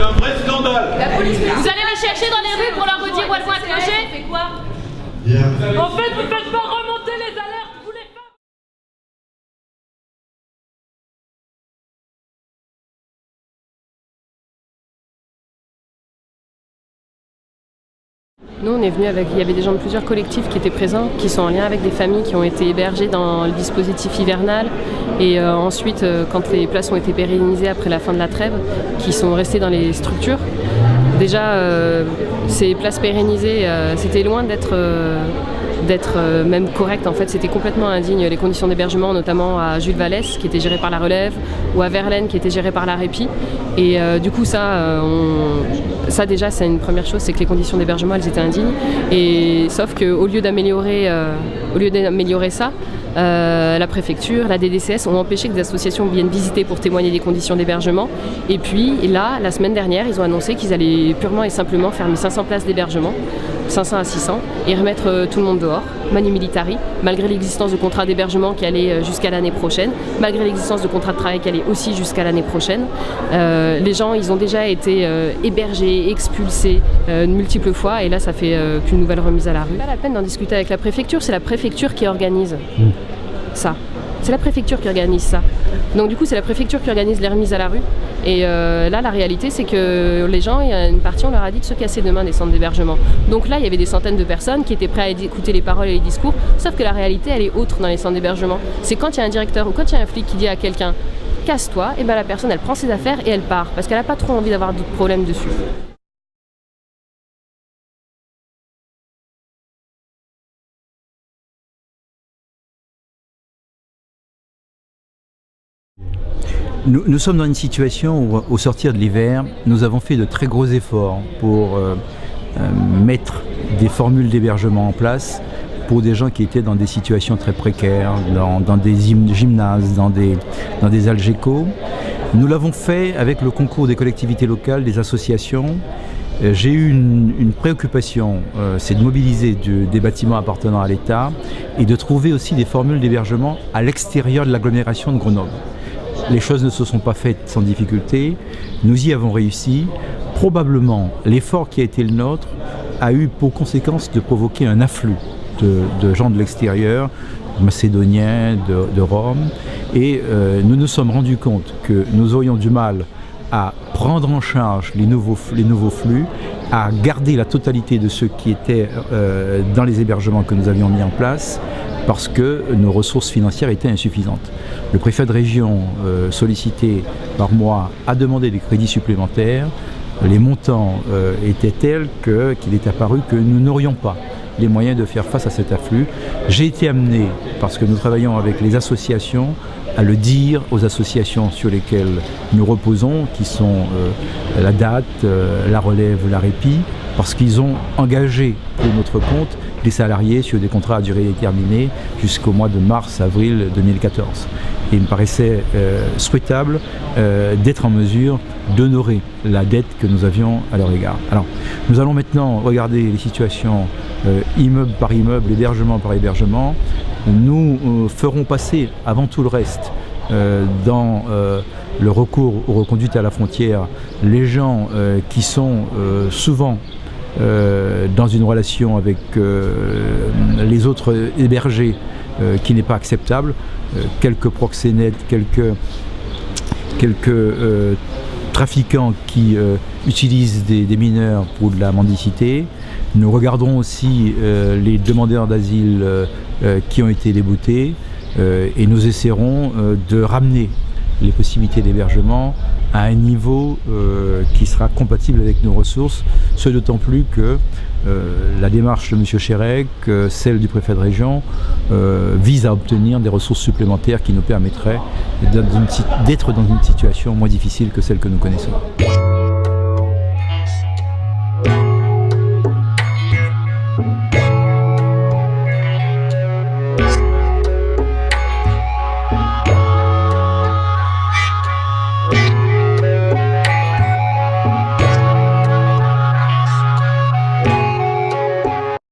un vrai scandale. Vous allez les chercher dans les rues pour leur redire où elles vont être logées? C'est quoi? En fait, vous faites pas remonter les alertes, vous les femmes. Nous, on est venu avec, il y avait des gens de plusieurs collectifs qui étaient présents, qui sont en lien avec des familles qui ont été hébergées dans le dispositif hivernal. Et ensuite, quand les places ont été pérennisées après la fin de la trêve, qui sont restées dans les structures. Déjà, ces places pérennisées, c'était loin d'être même correct. En fait, c'était complètement indigne. Les conditions d'hébergement, notamment à Jules Vallès, qui était géré par la Relève, ou à Verlaine, qui était géré par la Répit. Et du coup, ça déjà, c'est une première chose, c'est que les conditions d'hébergement, elles étaient indignes. Et sauf qu'au lieu d'améliorer ça, la préfecture, la DDCS ont empêché que des associations viennent visiter pour témoigner des conditions d'hébergement. Et puis là, la semaine dernière, ils ont annoncé qu'ils allaient purement et simplement fermer 500 places d'hébergement, 500 à 600, et remettre tout le monde dehors, manu militari, malgré l'existence de contrats d'hébergement qui allaient jusqu'à l'année prochaine, malgré l'existence de contrats de travail qui allaient aussi jusqu'à l'année prochaine. Les gens, ils ont déjà été hébergés, expulsés de multiples fois, et là, ça fait qu'une nouvelle remise à la rue. Pas la peine d'en discuter avec la préfecture, c'est la préfecture qui organise ça. C'est la préfecture qui organise ça. Donc du coup, c'est la préfecture qui organise les remises à la rue. Et là, la réalité, c'est que les gens, il y a une partie, on leur a dit de se casser demain des centres d'hébergement. Donc là, il y avait des centaines de personnes qui étaient prêtes à écouter les paroles et les discours, sauf que la réalité, elle est autre dans les centres d'hébergement. C'est quand il y a un directeur ou quand il y a un flic qui dit à quelqu'un « casse-toi », et bien la personne, elle prend ses affaires et elle part, parce qu'elle n'a pas trop envie d'avoir de problème dessus. Nous sommes dans une situation où, au sortir de l'hiver, nous avons fait de très gros efforts pour mettre des formules d'hébergement en place pour des gens qui étaient dans des situations très précaires, dans des gymnases, dans des algécos. Nous l'avons fait avec le concours des collectivités locales, des associations. J'ai eu une préoccupation, c'est de mobiliser des bâtiments appartenant à l'État et de trouver aussi des formules d'hébergement à l'extérieur de l'agglomération de Grenoble. Les choses ne se sont pas faites sans difficulté, nous y avons réussi. Probablement, l'effort qui a été le nôtre a eu pour conséquence de provoquer un afflux de gens de l'extérieur, macédoniens, de Rome, et nous nous sommes rendus compte que nous aurions du mal à prendre en charge les nouveaux flux, à garder la totalité de ceux qui étaient dans les hébergements que nous avions mis en place, parce que nos ressources financières étaient insuffisantes. Le préfet de région, sollicité par moi, a demandé des crédits supplémentaires. Les montants étaient tels qu'il est apparu que nous n'aurions pas les moyens de faire face à cet afflux. J'ai été amené, parce que nous travaillons avec les associations, à le dire aux associations sur lesquelles nous reposons, qui sont la DAT, la Relève, la Répit, parce qu'ils ont engagé pour notre compte des salariés sur des contrats à durée déterminée jusqu'au mois de mars-avril 2014. Et il me paraissait souhaitable d'être en mesure d'honorer la dette que nous avions à leur égard. Alors, nous allons maintenant regarder les situations immeuble par immeuble, hébergement par hébergement. Nous ferons passer avant tout le reste dans le recours aux reconduites à la frontière les gens qui sont souvent dans une relation avec les autres hébergés qui n'est pas acceptable, quelques proxénètes, quelques trafiquants qui utilisent des mineurs pour de la mendicité. Nous regarderons aussi les demandeurs d'asile qui ont été déboutés et nous essaierons de ramener les possibilités d'hébergement à un niveau qui sera compatible avec nos ressources, ce d'autant plus que la démarche de M. Chérec, celle du préfet de région, vise à obtenir des ressources supplémentaires qui nous permettraient d'être dans une situation moins difficile que celle que nous connaissons.